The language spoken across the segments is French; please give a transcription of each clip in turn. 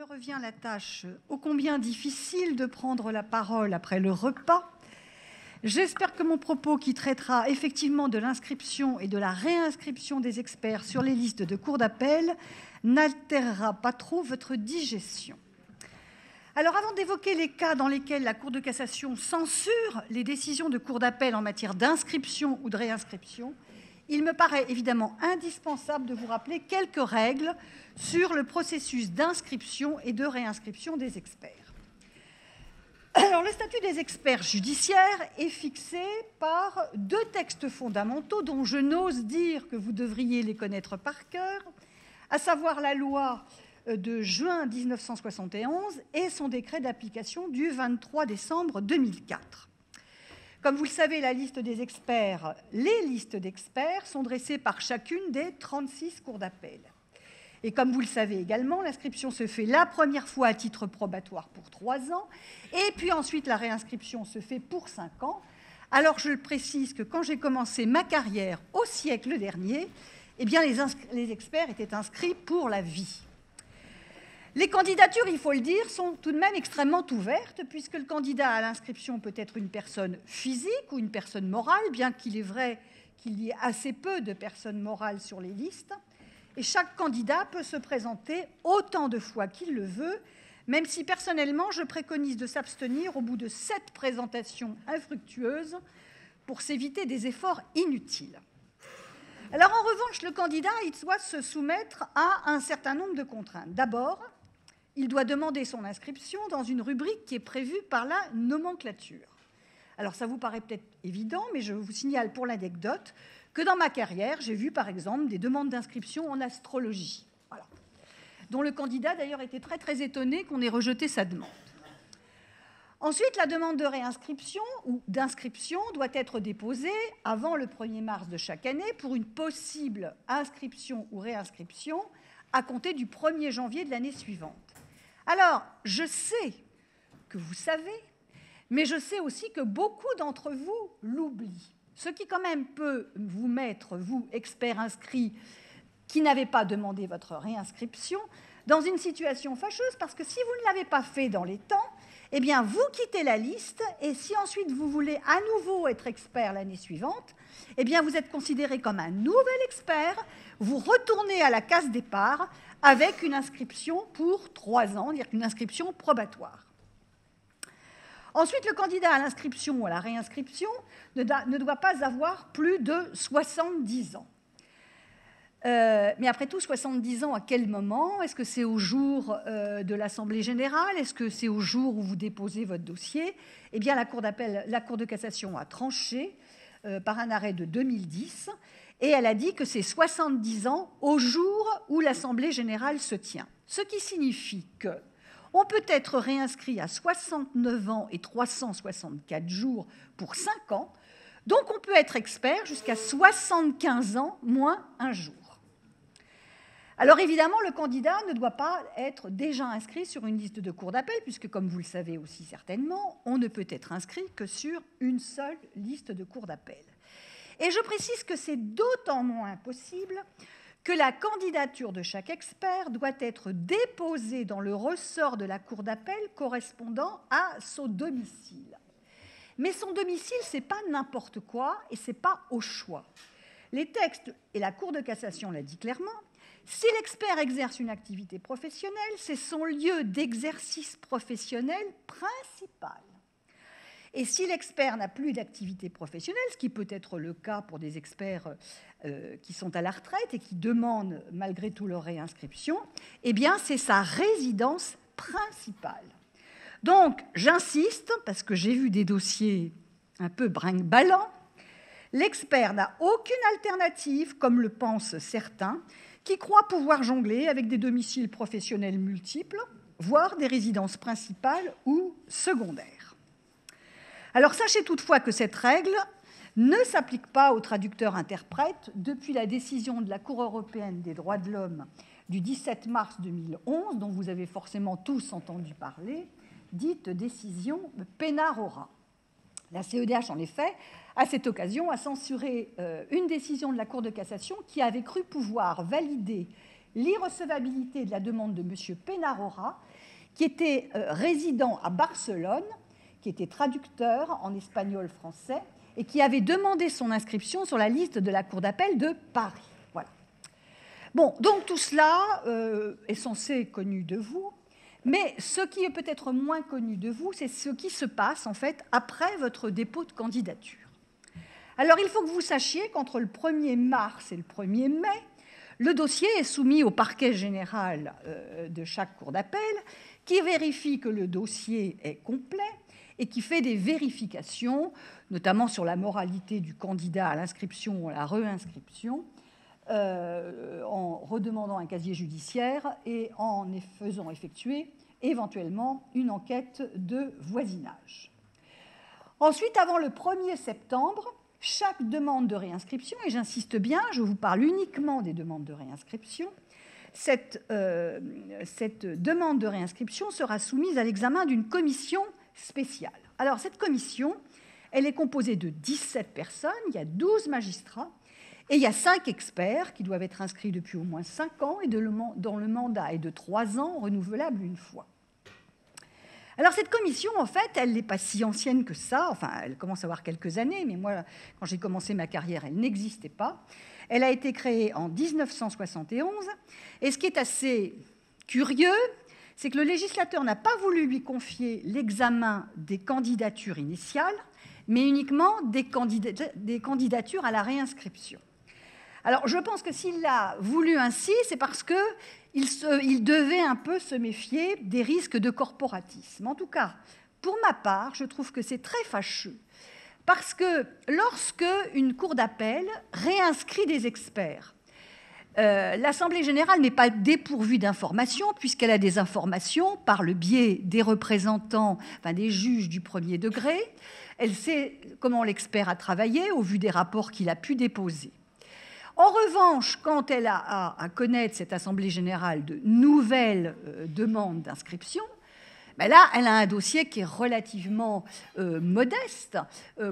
me revient la tâche ô combien difficile de prendre la parole après le repas. J'espère que mon propos, qui traitera effectivement de l'inscription et de la réinscription des experts sur les listes de cours d'appel, n'altérera pas trop votre digestion. Alors, avant d'évoquer les cas dans lesquels la Cour de cassation censure les décisions de cour d'appel en matière d'inscription ou de réinscription, il me paraît évidemment indispensable de vous rappeler quelques règles sur le processus d'inscription et de réinscription des experts. Alors, le statut des experts judiciaires est fixé par deux textes fondamentaux dont je n'ose dire que vous devriez les connaître par cœur, à savoir la loi de juin 1971 et son décret d'application du 23 décembre 2004. Comme vous le savez, les listes d'experts sont dressées par chacune des 36 cours d'appel. Et comme vous le savez également, l'inscription se fait la première fois à titre probatoire pour 3 ans, et puis ensuite la réinscription se fait pour 5 ans. Alors je précise que quand j'ai commencé ma carrière au siècle dernier, eh bien les experts étaient inscrits pour la vie. Les candidatures, il faut le dire, sont tout de même extrêmement ouvertes, puisque le candidat à l'inscription peut être une personne physique ou une personne morale, bien qu'il est vrai qu'il y ait assez peu de personnes morales sur les listes. Et chaque candidat peut se présenter autant de fois qu'il le veut, même si personnellement je préconise de s'abstenir au bout de 7 présentations infructueuses pour s'éviter des efforts inutiles. Alors en revanche, le candidat il doit se soumettre à un certain nombre de contraintes. D'abord, il doit demander son inscription dans une rubrique qui est prévue par la nomenclature. Alors ça vous paraît peut-être évident, mais je vous signale pour l'anecdote que dans ma carrière, j'ai vu par exemple des demandes d'inscription en astrologie, voilà, dont le candidat d'ailleurs était très très étonné qu'on ait rejeté sa demande. Ensuite, la demande de réinscription ou d'inscription doit être déposée avant le 1er mars de chaque année pour une possible inscription ou réinscription à compter du 1er janvier de l'année suivante. Alors, je sais que vous savez, mais je sais aussi que beaucoup d'entre vous l'oublient. Ce qui quand même peut vous mettre, vous, experts inscrits, qui n'avez pas demandé votre réinscription, dans une situation fâcheuse, parce que si vous ne l'avez pas fait dans les temps, eh bien, vous quittez la liste, et si ensuite vous voulez à nouveau être expert l'année suivante, eh bien, vous êtes considéré comme un nouvel expert, vous retournez à la case départ avec une inscription pour 3 ans, c'est-à-dire une inscription probatoire. Ensuite, le candidat à l'inscription ou à la réinscription ne doit pas avoir plus de 70 ans. Mais après tout, 70 ans, à quel moment? Est-ce que c'est au jour de l'Assemblée générale? Est-ce que c'est au jour où vous déposez votre dossier? Eh bien, la Cour de cassation a tranché par un arrêt de 2010, et elle a dit que c'est 70 ans au jour où l'Assemblée générale se tient. Ce qui signifie que on peut être réinscrit à 69 ans et 364 jours pour 5 ans, donc on peut être expert jusqu'à 75 ans moins 1 jour. Alors évidemment, le candidat ne doit pas être déjà inscrit sur une liste de cour d'appel, puisque comme vous le savez aussi certainement, on ne peut être inscrit que sur une seule liste de cour d'appel. Et je précise que c'est d'autant moins possible que la candidature de chaque expert doit être déposée dans le ressort de la cour d'appel correspondant à son domicile. Mais son domicile, ce n'est pas n'importe quoi et ce n'est pas au choix. Les textes, et la Cour de cassation l'a dit clairement, si l'expert exerce une activité professionnelle, c'est son lieu d'exercice professionnel principal. Et si l'expert n'a plus d'activité professionnelle, ce qui peut être le cas pour des experts qui sont à la retraite et qui demandent malgré tout leur réinscription, eh bien c'est sa résidence principale. Donc j'insiste, parce que j'ai vu des dossiers un peu brinque-ballants, l'expert n'a aucune alternative, comme le pensent certains, qui croient pouvoir jongler avec des domiciles professionnels multiples, voire des résidences principales ou secondaires. Alors sachez toutefois que cette règle ne s'applique pas aux traducteurs-interprètes depuis la décision de la Cour européenne des droits de l'homme du 17 mars 2011, dont vous avez forcément tous entendu parler, dite décision Penarora. La CEDH, en effet, à cette occasion, a censuré une décision de la Cour de cassation qui avait cru pouvoir valider l'irrecevabilité de la demande de M. Penarora, qui était résident à Barcelone, qui était traducteur en espagnol-français, et qui avait demandé son inscription sur la liste de la Cour d'appel de Paris. Voilà. Bon, donc tout cela est censé être connu de vous, mais ce qui est peut-être moins connu de vous, c'est ce qui se passe en fait après votre dépôt de candidature. Alors il faut que vous sachiez qu'entre le 1er mars et le 1er mai, le dossier est soumis au parquet général de chaque cour d'appel, qui vérifie que le dossier est complet et qui fait des vérifications, notamment sur la moralité du candidat à l'inscription ou à la réinscription, en redemandant un casier judiciaire et en faisant effectuer éventuellement une enquête de voisinage. Ensuite, avant le 1er septembre, chaque demande de réinscription, et j'insiste bien, je vous parle uniquement des demandes de réinscription, cette demande de réinscription sera soumise à l'examen d'une commission spéciale. Alors, cette commission, elle est composée de 17 personnes, il y a 12 magistrats, et il y a 5 experts qui doivent être inscrits depuis au moins 5 ans et dont le mandat est de 3 ans, renouvelable une fois. Alors cette commission, en fait, elle n'est pas si ancienne que ça, enfin elle commence à avoir quelques années, mais moi, quand j'ai commencé ma carrière, elle n'existait pas. Elle a été créée en 1971, et ce qui est assez curieux, c'est que le législateur n'a pas voulu lui confier l'examen des candidatures initiales, mais uniquement des candidatures à la réinscription. Alors je pense que s'il l'a voulu ainsi, c'est parce que il devait un peu se méfier des risques de corporatisme. En tout cas, pour ma part, je trouve que c'est très fâcheux, parce que lorsque une cour d'appel réinscrit des experts, l'Assemblée générale n'est pas dépourvue d'informations, puisqu'elle a des informations par le biais des représentants, enfin des juges du 1er degré. Elle sait comment l'expert a travaillé au vu des rapports qu'il a pu déposer. En revanche, quand elle a à connaître, cette Assemblée générale, de nouvelles demandes d'inscription, ben là, elle a un dossier qui est relativement modeste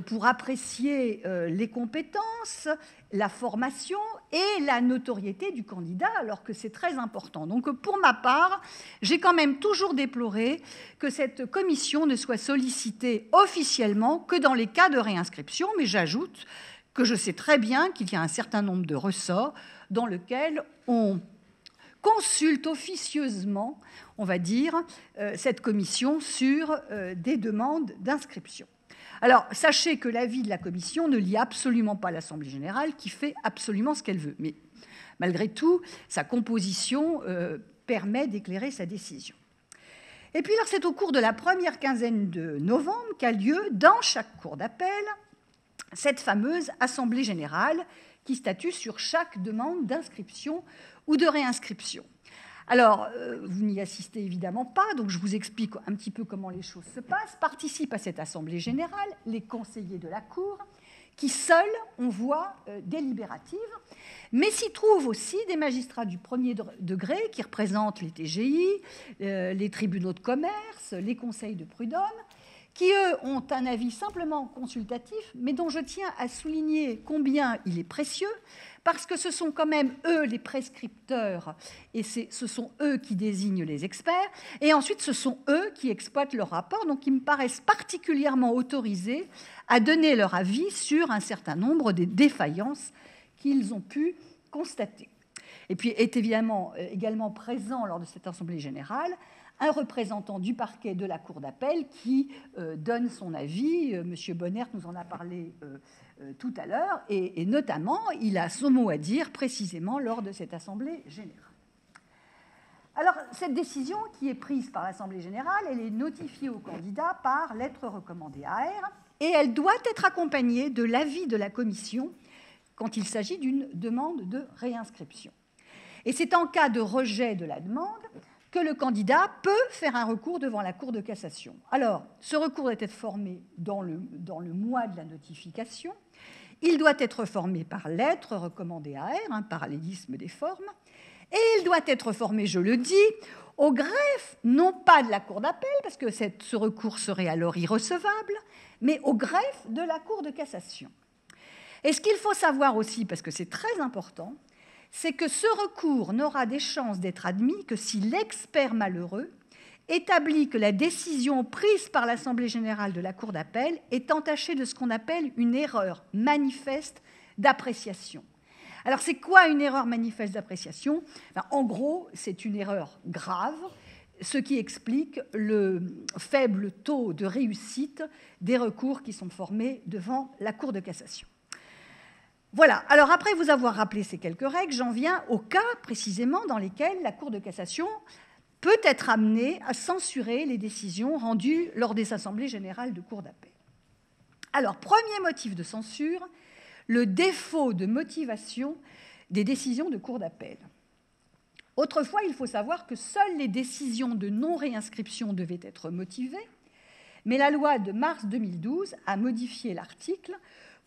pour apprécier les compétences, la formation et la notoriété du candidat, alors que c'est très important. Donc, pour ma part, j'ai quand même toujours déploré que cette commission ne soit sollicitée officiellement que dans les cas de réinscription, mais j'ajoute que je sais très bien qu'il y a un certain nombre de ressorts dans lesquels on consulte officieusement, on va dire, cette commission sur des demandes d'inscription. Alors, sachez que l'avis de la commission ne lie absolument pas l'Assemblée générale, qui fait absolument ce qu'elle veut. Mais malgré tout, sa composition permet d'éclairer sa décision. Et puis, c'est au cours de la première quinzaine de novembre qu'a lieu, dans chaque cour d'appel, cette fameuse Assemblée générale qui statue sur chaque demande d'inscription ou de réinscription. Alors, vous n'y assistez évidemment pas, donc je vous explique un petit peu comment les choses se passent. Participent à cette Assemblée générale les conseillers de la Cour, qui seuls ont voix délibérative, mais s'y trouvent aussi des magistrats du 1er degré qui représentent les TGI, les tribunaux de commerce, les conseils de prud'homme, qui, eux, ont un avis simplement consultatif, mais dont je tiens à souligner combien il est précieux, parce que ce sont quand même eux les prescripteurs, et ce sont eux qui désignent les experts, et ensuite ce sont eux qui exploitent leur rapport, donc ils me paraissent particulièrement autorisés à donner leur avis sur un certain nombre des défaillances qu'ils ont pu constater. Et puis est évidemment également présent lors de cette Assemblée générale un représentant du parquet de la Cour d'appel qui donne son avis. M. Bonnert nous en a parlé tout à l'heure, et notamment, il a son mot à dire précisément lors de cette Assemblée générale. Alors, cette décision qui est prise par l'Assemblée générale, elle est notifiée au candidat par lettre recommandée AR, et elle doit être accompagnée de l'avis de la commission quand il s'agit d'une demande de réinscription. Et c'est en cas de rejet de la demande que le candidat peut faire un recours devant la Cour de cassation. Alors, ce recours doit être formé dans le mois de la notification. Il doit être formé par lettre recommandée AR, parallélisme des formes, et il doit être formé, je le dis, au greffe, non pas de la Cour d'appel, parce que ce recours serait alors irrecevable, mais au greffe de la Cour de cassation. Et ce qu'il faut savoir aussi, parce que c'est très important, c'est que ce recours n'aura des chances d'être admis que si l'expert malheureux établit que la décision prise par l'Assemblée générale de la Cour d'appel est entachée de ce qu'on appelle une erreur manifeste d'appréciation. Alors, c'est quoi une erreur manifeste d'appréciation? En gros, c'est une erreur grave, ce qui explique le faible taux de réussite des recours qui sont formés devant la Cour de cassation. Voilà. Alors, après vous avoir rappelé ces quelques règles, j'en viens aux cas précisément dans lesquels la Cour de cassation peut être amenée à censurer les décisions rendues lors des assemblées générales de cour d'appel. Alors, premier motif de censure, le défaut de motivation des décisions de cour d'appel. Autrefois, il faut savoir que seules les décisions de non-réinscription devaient être motivées, mais la loi de mars 2012 a modifié l'article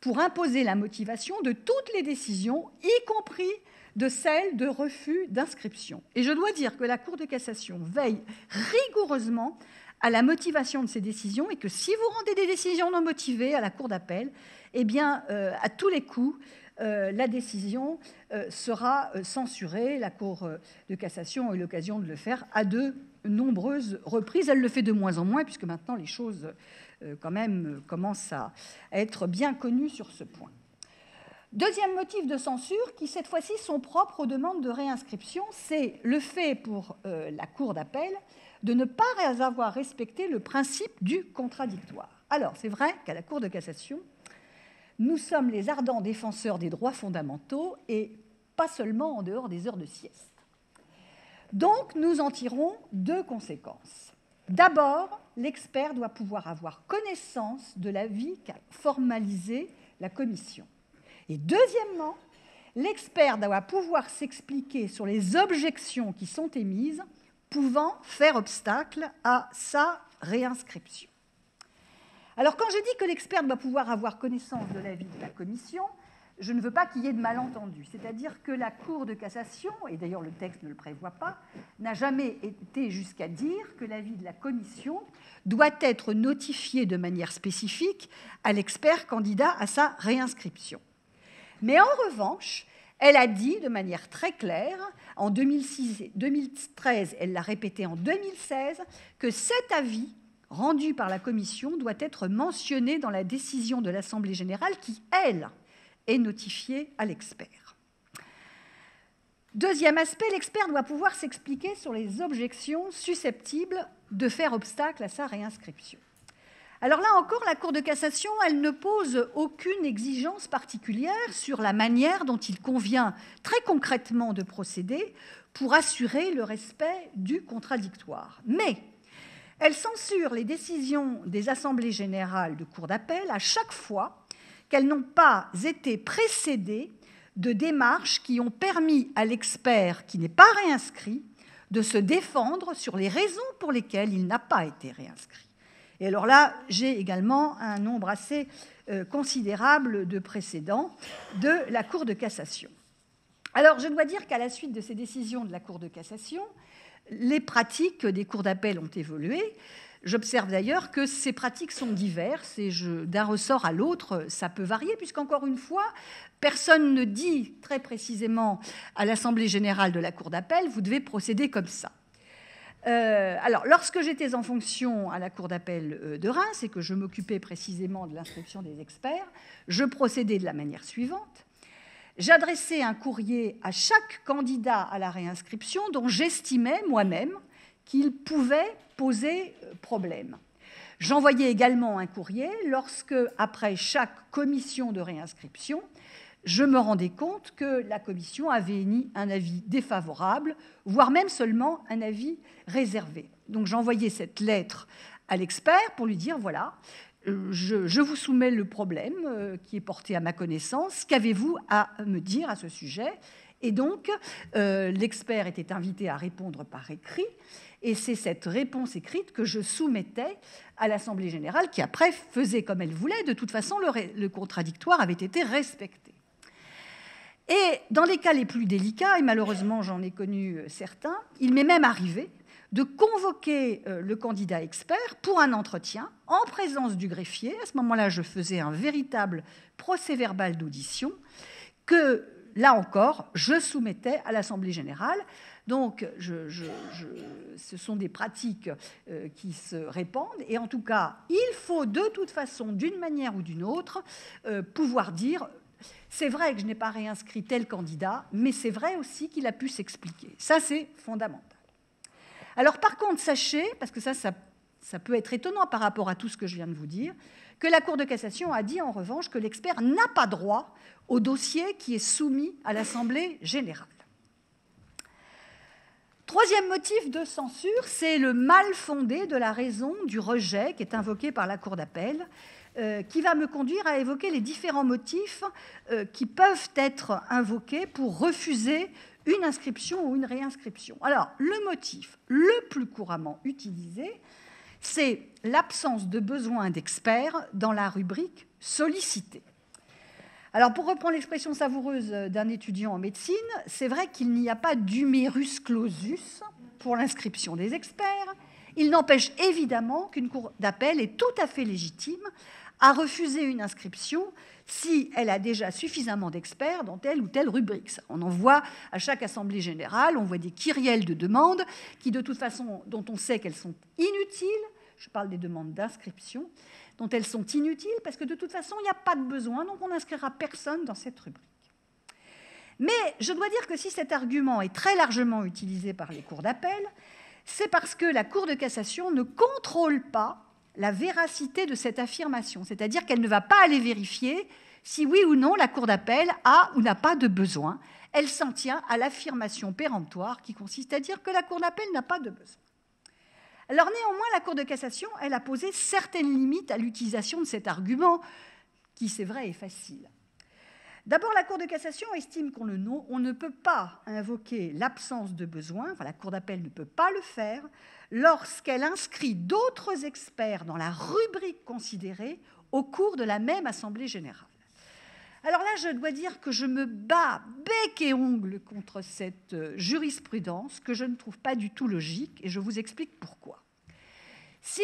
pour imposer la motivation de toutes les décisions, y compris de celles de refus d'inscription. Et je dois dire que la Cour de cassation veille rigoureusement à la motivation de ces décisions et que si vous rendez des décisions non motivées à la Cour d'appel, eh bien, à tous les coups, la décision sera censurée. La Cour de cassation a eu l'occasion de le faire à de nombreuses reprises. Elle le fait de moins en moins, puisque maintenant les choses, quand même, commencent à être bien connues sur ce point. Deuxième motif de censure, qui cette fois-ci sont propres aux demandes de réinscription, c'est le fait pour la Cour d'appel de ne pas avoir respecté le principe du contradictoire. Alors, c'est vrai qu'à la Cour de cassation, nous sommes les ardents défenseurs des droits fondamentaux et pas seulement en dehors des heures de sieste. Donc, nous en tirons deux conséquences. D'abord, l'expert doit pouvoir avoir connaissance de l'avis qu'a formalisé la commission. Et deuxièmement, l'expert doit pouvoir s'expliquer sur les objections qui sont émises, pouvant faire obstacle à sa réinscription. Alors, quand je dis que l'expert doit pouvoir avoir connaissance de l'avis de la commission, je ne veux pas qu'il y ait de malentendu. C'est-à-dire que la Cour de cassation, et d'ailleurs le texte ne le prévoit pas, n'a jamais été jusqu'à dire que l'avis de la commission doit être notifié de manière spécifique à l'expert candidat à sa réinscription. Mais en revanche, elle a dit de manière très claire, en 2013, elle l'a répété en 2016, que cet avis rendu par la commission doit être mentionné dans la décision de l'Assemblée générale qui, elle, est notifiée à l'expert. Deuxième aspect, l'expert doit pouvoir s'expliquer sur les objections susceptibles de faire obstacle à sa réinscription. Alors là encore, la Cour de cassation, elle ne pose aucune exigence particulière sur la manière dont il convient très concrètement de procéder pour assurer le respect du contradictoire. Mais elle censure les décisions des assemblées générales de cour d'appel à chaque fois qu'elles n'ont pas été précédées de démarches qui ont permis à l'expert qui n'est pas réinscrit de se défendre sur les raisons pour lesquelles il n'a pas été réinscrit. Et alors là, j'ai également un nombre assez considérable de précédents de la Cour de cassation. Alors, je dois dire qu'à la suite de ces décisions de la Cour de cassation, les pratiques des cours d'appel ont évolué. J'observe d'ailleurs que ces pratiques sont diverses et d'un ressort à l'autre, ça peut varier, puisqu'encore une fois, personne ne dit très précisément à l'Assemblée générale de la Cour d'appel, vous devez procéder comme ça. Alors, lorsque j'étais en fonction à la Cour d'appel de Reims et que je m'occupais précisément de l'inscription des experts, je procédais de la manière suivante. J'adressais un courrier à chaque candidat à la réinscription dont j'estimais moi-même qu'il pouvait poser problème. J'envoyais également un courrier lorsque, après chaque commission de réinscription, je me rendais compte que la commission avait émis un avis défavorable, voire même seulement un avis réservé. Donc j'envoyais cette lettre à l'expert pour lui dire, voilà, je vous soumets le problème qui est porté à ma connaissance, qu'avez-vous à me dire à ce sujet? Et donc l'expert était invité à répondre par écrit, et c'est cette réponse écrite que je soumettais à l'Assemblée générale, qui après faisait comme elle voulait. De toute façon, le contradictoire avait été respecté. Et dans les cas les plus délicats, et malheureusement j'en ai connu certains, il m'est même arrivé de convoquer le candidat expert pour un entretien en présence du greffier. À ce moment-là, je faisais un véritable procès-verbal d'audition que là encore, je soumettais à l'Assemblée générale. Donc, ce sont des pratiques qui se répandent. Et en tout cas, il faut de toute façon, d'une manière ou d'une autre, pouvoir dire « c'est vrai que je n'ai pas réinscrit tel candidat, mais c'est vrai aussi qu'il a pu s'expliquer ». Ça, c'est fondamental. Alors, par contre, sachez, parce que ça peut être étonnant par rapport à tout ce que je viens de vous dire, que la Cour de cassation a dit en revanche que l'expert n'a pas droit au dossier qui est soumis à l'Assemblée générale. Troisième motif de censure, c'est le mal fondé de la raison du rejet qui est invoqué par la Cour d'appel, qui va me conduire à évoquer les différents motifs qui peuvent être invoqués pour refuser une inscription ou une réinscription. Alors, le motif le plus couramment utilisé, c'est l'absence de besoin d'experts dans la rubrique sollicitée. Alors, pour reprendre l'expression savoureuse d'un étudiant en médecine, c'est vrai qu'il n'y a pas d'humerus clausus pour l'inscription des experts. Il n'empêche évidemment qu'une cour d'appel est tout à fait légitime à refuser une inscription si elle a déjà suffisamment d'experts dans telle ou telle rubrique. On en voit à chaque assemblée générale, on voit des kyrielles de demandes qui, de toute façon, dont on sait qu'elles sont inutiles. Je parle des demandes d'inscription, dont elles sont inutiles parce que de toute façon, il n'y a pas de besoin, donc on n'inscrira personne dans cette rubrique. Mais je dois dire que si cet argument est très largement utilisé par les cours d'appel, c'est parce que la Cour de cassation ne contrôle pas la véracité de cette affirmation, c'est-à-dire qu'elle ne va pas aller vérifier si oui ou non la Cour d'appel a ou n'a pas de besoin. Elle s'en tient à l'affirmation péremptoire qui consiste à dire que la Cour d'appel n'a pas de besoin. Alors néanmoins, la Cour de cassation, elle a posé certaines limites à l'utilisation de cet argument, qui, c'est vrai, est facile. D'abord, la Cour de cassation estime qu'on ne peut pas invoquer l'absence de besoin, enfin la Cour d'appel ne peut pas le faire, lorsqu'elle inscrit d'autres experts dans la rubrique considérée au cours de la même Assemblée générale. Alors là, je dois dire que je me bats bec et ongle contre cette jurisprudence que je ne trouve pas du tout logique, et je vous explique pourquoi. Si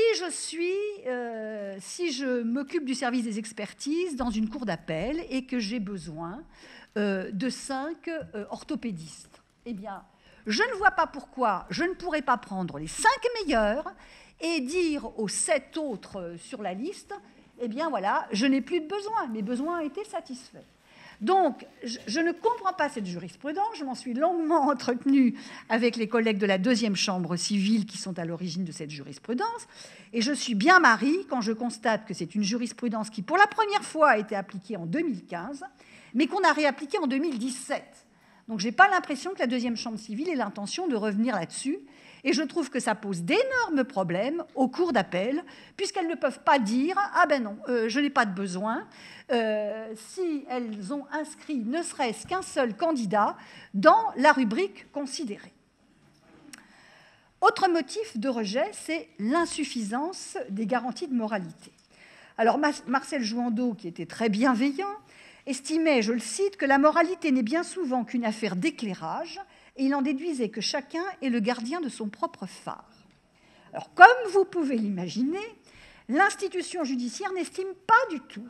je m'occupe du service des expertises dans une cour d'appel et que j'ai besoin de 5 orthopédistes, eh bien, je ne vois pas pourquoi je ne pourrais pas prendre les 5 meilleurs et dire aux 7 autres sur la liste, eh bien voilà, je n'ai plus de besoin, mes besoins ont été satisfaits. Donc, je ne comprends pas cette jurisprudence, je m'en suis longuement entretenue avec les collègues de la deuxième chambre civile qui sont à l'origine de cette jurisprudence, et je suis bien Marie quand je constate que c'est une jurisprudence qui, pour la première fois, a été appliquée en 2015, mais qu'on a réappliquée en 2017. Donc, je n'ai pas l'impression que la deuxième chambre civile ait l'intention de revenir là-dessus. Et je trouve que ça pose d'énormes problèmes aux cours d'appel, puisqu'elles ne peuvent pas dire « Ah ben non, je n'ai pas de besoin », si elles ont inscrit ne serait-ce qu'un seul candidat dans la rubrique considérée. Autre motif de rejet, c'est l'insuffisance des garanties de moralité. Alors Marcel Jouandeau, qui était très bienveillant, estimait, je le cite, que la moralité n'est bien souvent qu'une affaire d'éclairage, et il en déduisait que chacun est le gardien de son propre phare. Alors, comme vous pouvez l'imaginer, l'institution judiciaire n'estime pas du tout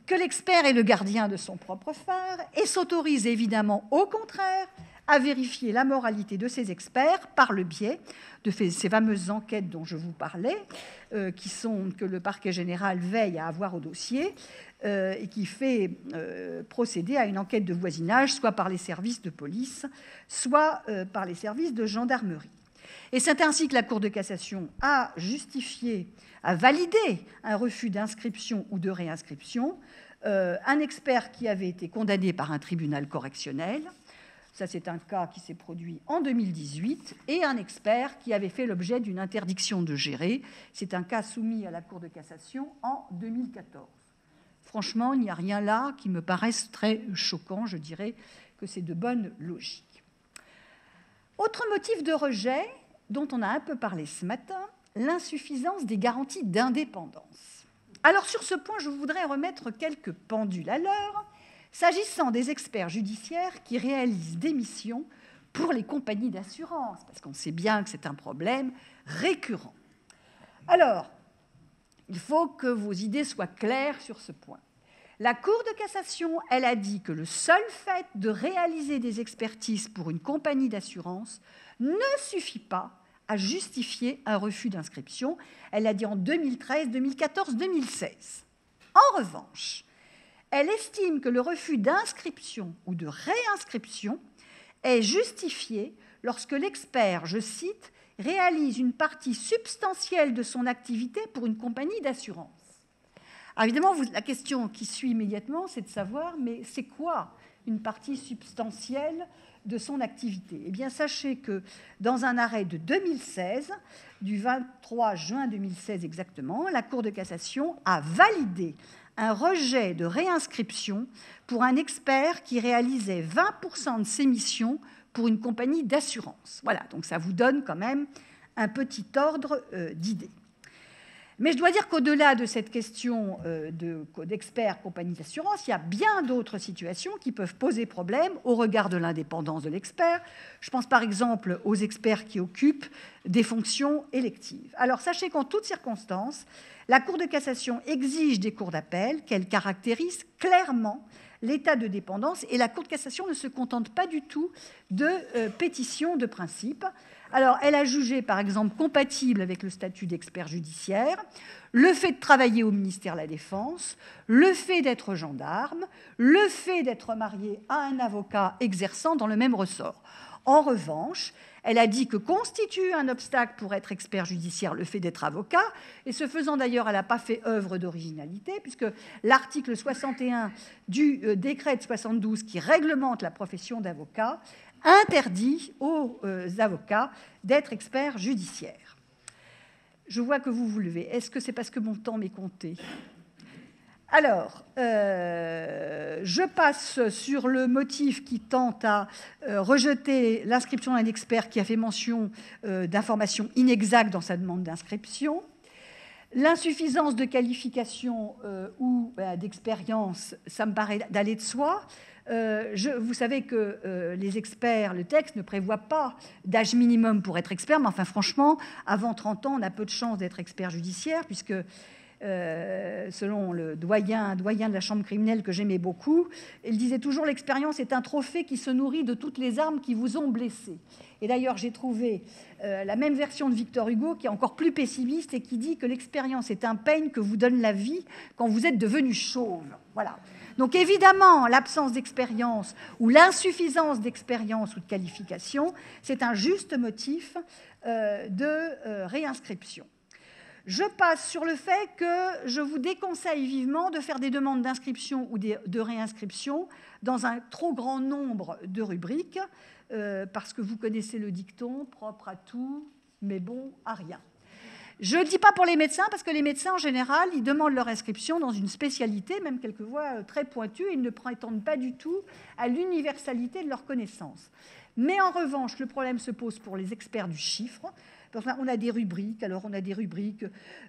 que l'expert est le gardien de son propre phare et s'autorise évidemment, au contraire, à vérifier la moralité de ses experts par le biais de ces fameuses enquêtes dont je vous parlais, que le parquet général veille à avoir au dossier, et qui fait procéder à une enquête de voisinage, soit par les services de police, soit par les services de gendarmerie. Et c'est ainsi que la Cour de cassation a justifié, a validé un refus d'inscription ou de réinscription, un expert qui avait été condamné par un tribunal correctionnel, ça c'est un cas qui s'est produit en 2018, et un expert qui avait fait l'objet d'une interdiction de gérer, c'est un cas soumis à la Cour de cassation en 2014. Franchement, il n'y a rien là qui me paraisse très choquant. Je dirais que c'est de bonne logique. Autre motif de rejet, dont on a un peu parlé ce matin, l'insuffisance des garanties d'indépendance. Alors, sur ce point, je voudrais remettre quelques pendules à l'heure, s'agissant des experts judiciaires qui réalisent des missions pour les compagnies d'assurance, parce qu'on sait bien que c'est un problème récurrent. Alors, il faut que vos idées soient claires sur ce point. La Cour de cassation, elle a dit que le seul fait de réaliser des expertises pour une compagnie d'assurance ne suffit pas à justifier un refus d'inscription. Elle l'a dit en 2013, 2014, 2016. En revanche, elle estime que le refus d'inscription ou de réinscription est justifié lorsque l'expert, je cite, réalise une partie substantielle de son activité pour une compagnie d'assurance. Alors évidemment, la question qui suit immédiatement, c'est de savoir, mais c'est quoi une partie substantielle de son activité? Eh bien, sachez que dans un arrêt de 2016, du 23 juin 2016 exactement, la Cour de cassation a validé un rejet de réinscription pour un expert qui réalisait 20% de ses missions pour une compagnie d'assurance. Voilà, donc ça vous donne quand même un petit ordre d'idée. Mais je dois dire qu'au-delà de cette question d'expert compagnie d'assurance, il y a bien d'autres situations qui peuvent poser problème au regard de l'indépendance de l'expert. Je pense par exemple aux experts qui occupent des fonctions électives. Alors sachez qu'en toutes circonstances, la Cour de cassation exige des cours d'appel qu'elle caractérise clairement l'état de dépendance, et la Cour de cassation ne se contente pas du tout de pétitions de principe. Alors, elle a jugé, par exemple, compatible avec le statut d'expert judiciaire, le fait de travailler au ministère de la Défense, le fait d'être gendarme, le fait d'être marié à un avocat exerçant dans le même ressort. En revanche, elle a dit que constitue un obstacle pour être expert judiciaire le fait d'être avocat, et ce faisant d'ailleurs, elle n'a pas fait œuvre d'originalité, puisque l'article 61 du décret de 72 qui réglemente la profession d'avocat interdit aux avocats d'être experts judiciaires. Je vois que vous vous levez. Est-ce que c'est parce que mon temps m'est compté ? Alors, je passe sur le motif qui tente à rejeter l'inscription d'un expert qui a fait mention d'informations inexactes dans sa demande d'inscription. L'insuffisance de qualification ou d'expérience, ça me paraît d'aller de soi. Vous savez que les experts, le texte ne prévoit pas d'âge minimum pour être expert, mais enfin franchement, avant 30 ans, on a peu de chances d'être expert judiciaire, puisque selon le doyen de la chambre criminelle que j'aimais beaucoup, il disait toujours « l'expérience est un trophée qui se nourrit de toutes les armes qui vous ont blessé ». Et d'ailleurs, j'ai trouvé la même version de Victor Hugo qui est encore plus pessimiste et qui dit que l'expérience est un peigne que vous donne la vie quand vous êtes devenu chauve. Voilà. Donc évidemment, l'absence d'expérience ou l'insuffisance d'expérience ou de qualification, c'est un juste motif de réinscription. Je passe sur le fait que je vous déconseille vivement de faire des demandes d'inscription ou de réinscription dans un trop grand nombre de rubriques, parce que vous connaissez le dicton « propre à tout, mais bon à rien ». Je ne dis pas pour les médecins, parce que les médecins, en général, ils demandent leur inscription dans une spécialité, même quelquefois très pointue, et ils ne prétendent pas du tout à l'universalité de leurs connaissances. Mais en revanche, le problème se pose pour les experts du chiffre. On a des rubriques, alors on a des rubriques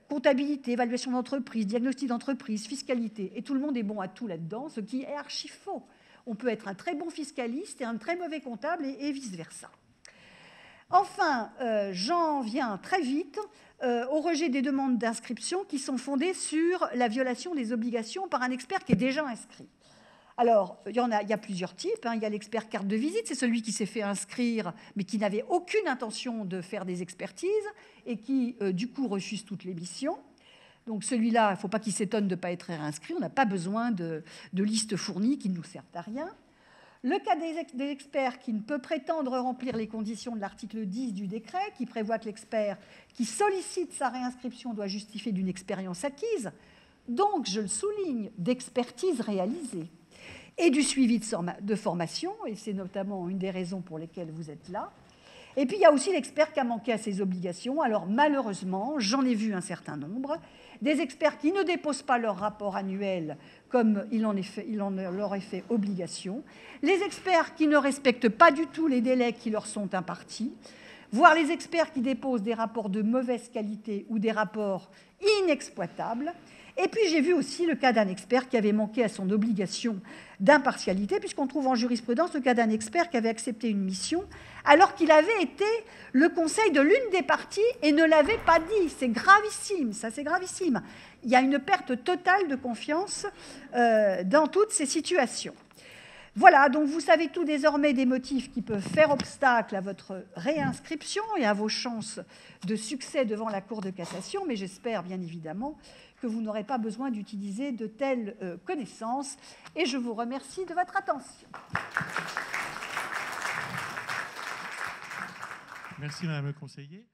comptabilité, évaluation d'entreprise, diagnostic d'entreprise, fiscalité, et tout le monde est bon à tout là-dedans, ce qui est archi faux. On peut être un très bon fiscaliste et un très mauvais comptable et vice-versa. Enfin, j'en viens très vite au rejet des demandes d'inscription qui sont fondées sur la violation des obligations par un expert qui est déjà inscrit. Alors, il y a plusieurs types. Il y a l'expert carte de visite, c'est celui qui s'est fait inscrire, mais qui n'avait aucune intention de faire des expertises et qui, du coup, refuse toutes les missions. Donc celui-là, il ne faut pas qu'il s'étonne de ne pas être réinscrit. On n'a pas besoin de listes fournies qui ne nous servent à rien. Le cas des experts qui ne peut prétendre remplir les conditions de l'article 10 du décret, qui prévoit que l'expert qui sollicite sa réinscription doit justifier d'une expérience acquise, donc, je le souligne, d'expertise réalisée, et du suivi de formation, et c'est notamment une des raisons pour lesquelles vous êtes là. Et puis, il y a aussi l'expert qui a manqué à ses obligations. Alors, malheureusement, j'en ai vu un certain nombre, des experts qui ne déposent pas leur rapport annuel comme il en leur est fait obligation, les experts qui ne respectent pas du tout les délais qui leur sont impartis. voire les experts qui déposent des rapports de mauvaise qualité ou des rapports inexploitables. Et puis j'ai vu aussi le cas d'un expert qui avait manqué à son obligation d'impartialité, puisqu'on trouve en jurisprudence le cas d'un expert qui avait accepté une mission alors qu'il avait été le conseil de l'une des parties et ne l'avait pas dit. C'est gravissime, ça c'est gravissime. Il y a une perte totale de confiance dans toutes ces situations. Voilà, donc vous savez tout désormais des motifs qui peuvent faire obstacle à votre réinscription et à vos chances de succès devant la Cour de cassation, mais j'espère bien évidemment que vous n'aurez pas besoin d'utiliser de telles connaissances. Et je vous remercie de votre attention. Merci, Madame le conseiller.